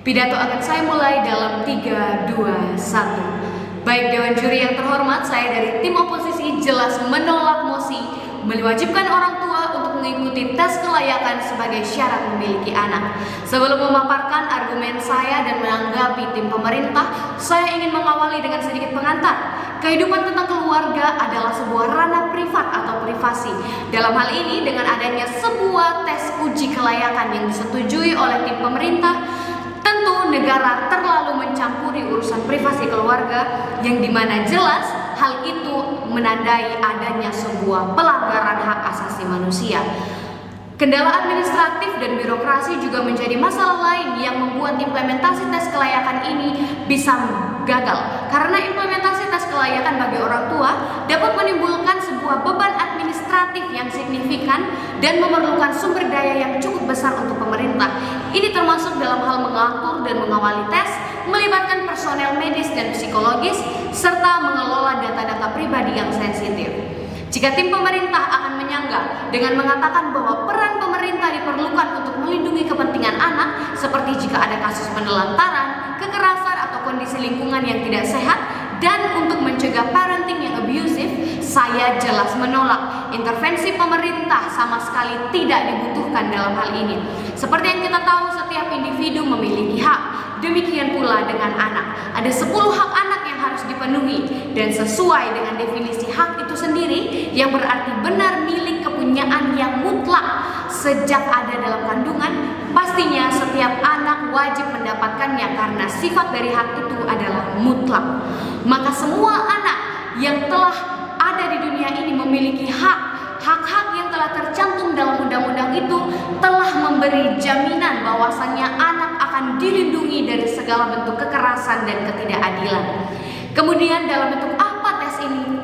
Pidato akan saya mulai dalam 3, 2, 1. Baik Dewan Juri yang terhormat, saya dari tim oposisi jelas menolak mosi mewajibkan orang tua untuk mengikuti tes kelayakan sebagai syarat memiliki anak. Sebelum memaparkan argumen saya dan menanggapi tim pemerintah, saya ingin mengawali dengan sedikit pengantar. Kehidupan tentang keluarga adalah sebuah ranah privat atau privasi. Dalam hal ini, dengan adanya sebuah tes uji kelayakan yang disetujui oleh tim pemerintah, tentu negara terlalu mencampuri urusan privasi keluarga, yang dimana jelas hal itu menandai adanya sebuah pelanggaran hak asasi manusia. Kendala administratif dan birokrasi juga menjadi masalah lain yang membuat implementasi tes kelayakan ini bisa gagal. Karena implementasi tes kelayakan bagi orang tua dapat menimbulkan sebuah beban administratif yang signifikan dan memerlukan sumber daya yang cukup besar untuk pemerintah. Ini termasuk dalam hal mengatur dan mengawali tes, melibatkan personel medis dan psikologis, serta mengelola data-data pribadi yang sensitif. Jika tim pemerintah akan menyanggah dengan mengatakan bahwa peran pemerintah diperlukan untuk melindungi kepentingan anak, seperti jika ada kasus penelantaran, kekerasan, atau kondisi lingkungan yang tidak sehat, dan untuk mencegah parenting yang abusive, saya jelas menolak. Intervensi pemerintah sama sekali tidak dibutuhkan dalam hal ini. Seperti yang kita tahu, setiap individu memiliki hak. Demikian pula dengan anak. Ada 10 hak anak yang harus dipenuhi, dan sesuai dengan definisi hak itu sendiri, yang berarti benar milik kepunyaan yang mutlak sejak ada dalam kandungan, pastinya setiap anak wajib mendapatkannya karena sifat dari hak itu adalah mutlak. Maka semua anak yang telah ada di dunia ini memiliki hak-hak yang telah tercantum dalam undang-undang itu telah memberi jaminan bahwasannya anak akan dilindungi dari segala bentuk kekerasan dan ketidakadilan. Kemudian dalam bentuk apa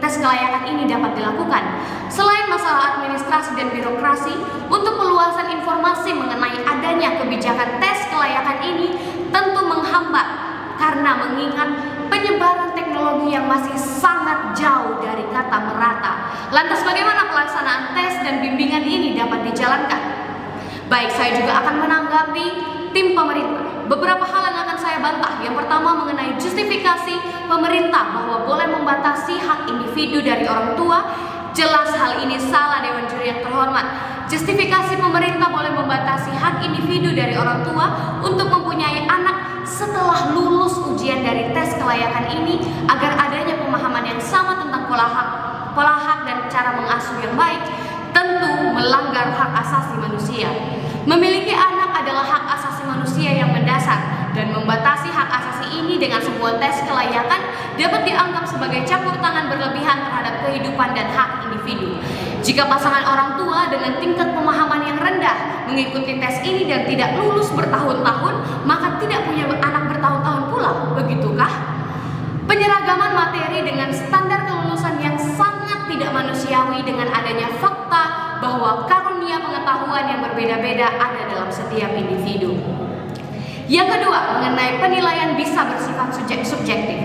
tes kelayakan ini dapat dilakukan? Selain masalah administrasi dan birokrasi, untuk peluasan informasi mengenai adanya kebijakan tes kelayakan ini tentu menghambat karena mengingat penyebaran teknologi yang masih sangat jauh dari kata merata. Lantas bagaimana pelaksanaan tes dan bimbingan ini dapat dijalankan? Baik, saya juga akan menanggapi tim pemerintah. Beberapa hal yang akan saya bantah. Yang pertama mengenai justifikasi pemerintah bahwa boleh membatasi hak individu dari orang tua. Jelas hal ini salah, Dewan Juri yang terhormat. Justifikasi pemerintah boleh membatasi hak individu dari orang tua untuk mempunyai anak setelah lulus ujian dari tes kelayakan ini agar adanya pemahaman yang sama tentang pola hak dan cara mengasuh yang baik, tentu melanggar hak asasi manusia. Memiliki anak adalah hak asasi manusia yang mendasar, dan membatasi hak asasi ini dengan sebuah tes kelayakan dapat dianggap sebagai campur tangan berlebihan terhadap kehidupan dan hak individu. Jika pasangan orang tua dengan tingkat pemahaman yang rendah mengikuti tes ini dan tidak lulus bertahun-tahun, maka tidak punya anak bertahun-tahun pula, begitukah? Penyeragaman materi dengan standar kelulusan yang sangat tidak manusiawi dengan adanya fakta bahwa karunia pengetahuan yang berbeda-beda ada dalam setiap individu. Yang kedua, mengenai penilaian bisa bersifat subjektif.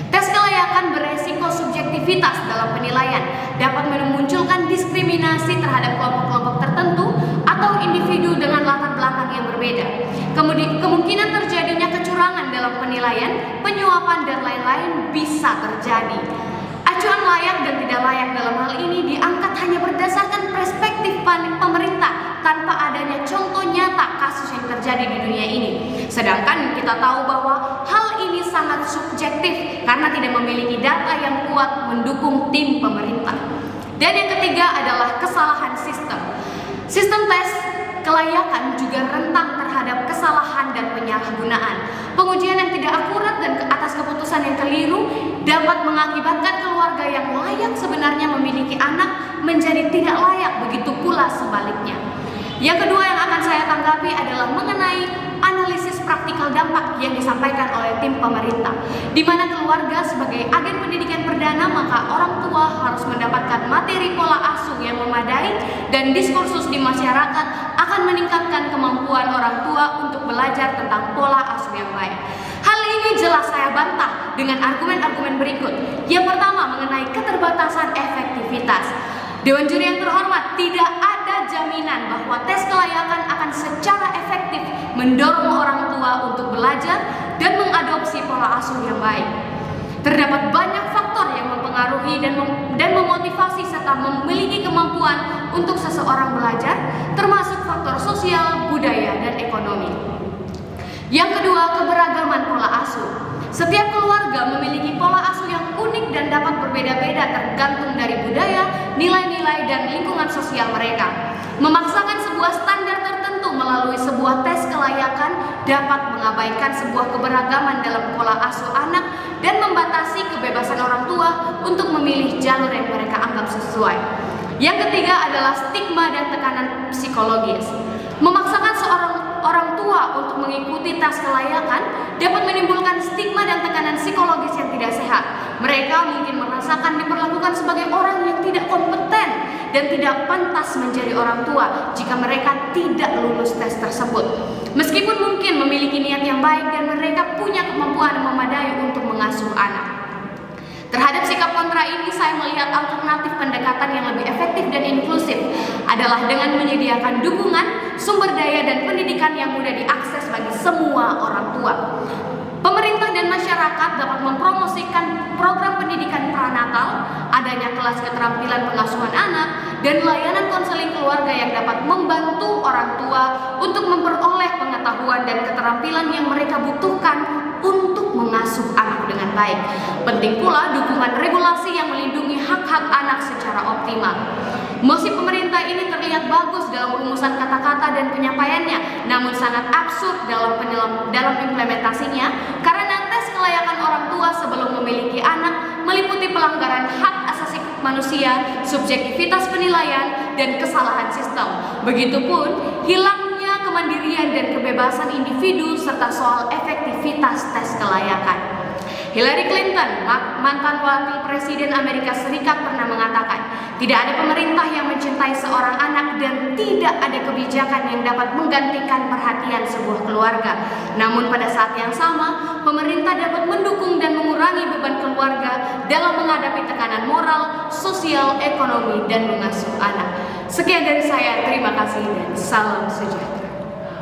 Tes kelayakan beresiko subjektivitas dalam penilaian, dapat memunculkan diskriminasi terhadap kelompok-kelompok tertentu atau individu dengan latar belakang yang berbeda. Kemudian kemungkinan terjadinya kecurangan dalam penilaian, penyuapan, dan lain-lain bisa terjadi. Acuan layak dan tidak layak dalam hal ini diangkat hanya berdasarkan perspektif pemerintah tanpa adanya contoh nyata kasus yang terjadi di dunia ini. Sedangkan kita tahu bahwa hal ini sangat subjektif karena tidak memiliki data yang kuat mendukung tim pemerintah. Dan yang ketiga adalah kesalahan sistem. Sistem tes kelayakan juga rentan terhadap kesalahan dan penyalahgunaan. Pengujian yang tidak akurat dan atas keputusan yang keliru dapat mengakibatkan keluarga yang layak sebenarnya memiliki anak menjadi tidak layak, begitu pula sebaliknya. Yang kedua yang akan saya tanggapi adalah mengenai analisis praktikal dampak yang disampaikan oleh tim pemerintah, di mana keluarga sebagai agen pendidikan perdana, maka orang tua harus mendapatkan materi pola asuh yang memadai, dan diskursus di masyarakat akan meningkatkan kemampuan orang tua untuk belajar tentang pola asuh yang baik. Hal ini jelas saya bantah dengan argumen-argumen berikut. Yang pertama mengenai keterbatasan efektivitas. Dewan Juri yang terhormat, tidak ada jaminan bahwa tes kelayakan akan secara efektif mendorong orang tua untuk belajar dan mengadopsi pola asuh yang baik. Terdapat banyak faktor yang mempengaruhi dan memotivasi serta memiliki kemampuan untuk seseorang belajar, termasuk faktor sosial, budaya, dan ekonomi. Yang kedua, keberagaman pola asuh. Setiap keluarga memiliki pola asuh yang unik dan dapat berbeda-beda tergantung dari budaya, nilai-nilai, dan lingkungan sosial mereka. Memaksakan sebuah standar tertentu melalui sebuah tes kelayakan dapat mengabaikan sebuah keberagaman dalam pola asuh anak dan membatasi kebebasan orang tua untuk memilih jalur yang mereka anggap sesuai. Yang ketiga adalah stigma dan tekanan psikologis. Memaksakan seorang orang tua untuk mengikuti tes kelayakan dapat menimbulkan stigma dan tekanan psikologis yang tidak sehat. Mereka mungkin merasakan diperlakukan sebagai orang yang tidak kompeten dan tidak pantas menjadi orang tua jika mereka tidak lulus tes tersebut. Meskipun mungkin memiliki niat yang baik dan mereka punya kemampuan memadai untuk mengasuh anak. Terhadap sikap kontra ini, saya melihat alternatif pendekatan yang lebih efektif dan inklusif adalah dengan menyediakan dukungan, sumber daya, dan pendidikan yang mudah diakses bagi semua orang tua. Pemerintah dan masyarakat dapat mempromosikan program pendidikan pranatal, adanya kelas keterampilan pengasuhan anak, dan layanan konseling keluarga yang dapat membantu orang tua untuk memperoleh pengetahuan dan keterampilan yang mereka butuhkan untuk mengasuh anak dengan baik. Penting pula dukungan regulasi yang melindungi hak-hak anak secara optimal. Mosi pemerintah ini terlihat bagus dalam rumusan kata-kata dan penyampaiannya, namun sangat absurd dalam implementasinya karena tes kelayakan orang tua sebelum memiliki anak meliputi pelanggaran hak asasi manusia, subjektivitas penilaian, dan kesalahan sistem. Begitupun hilangnya kemandirian dan kebebasan individu serta soal efektivitas tes kelayakan. Hillary Clinton, mantan wakil presiden Amerika Serikat, pernah mengatakan, tidak ada pemerintah yang mencintai seorang anak dan tidak ada kebijakan yang dapat menggantikan perhatian sebuah keluarga. Namun pada saat yang sama, pemerintah dapat mendukung dan mengurangi beban keluarga dalam menghadapi tekanan moral, sosial, ekonomi, dan mengasuh anak. Sekian dari saya, terima kasih dan salam sejahtera.